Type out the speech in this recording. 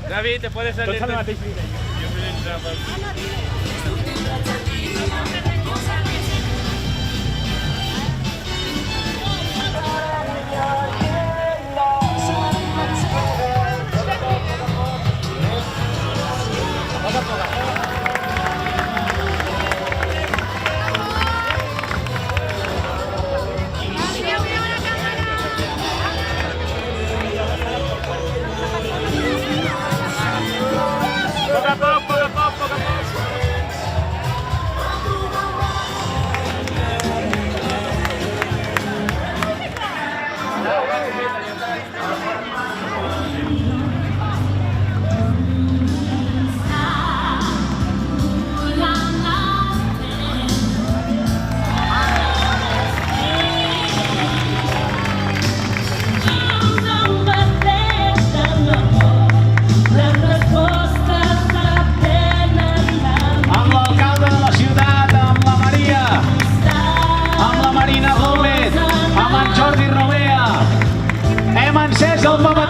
David, te puedes salir. Tot el mateix dia. Jo vull entrar pel... Poc a poc, poc a poc, poc a poc. Amb l'alcalde de la ciutat, amb la Maria, amb la Marina Gómez, amb en Jordi Rovea, hem encès el moment.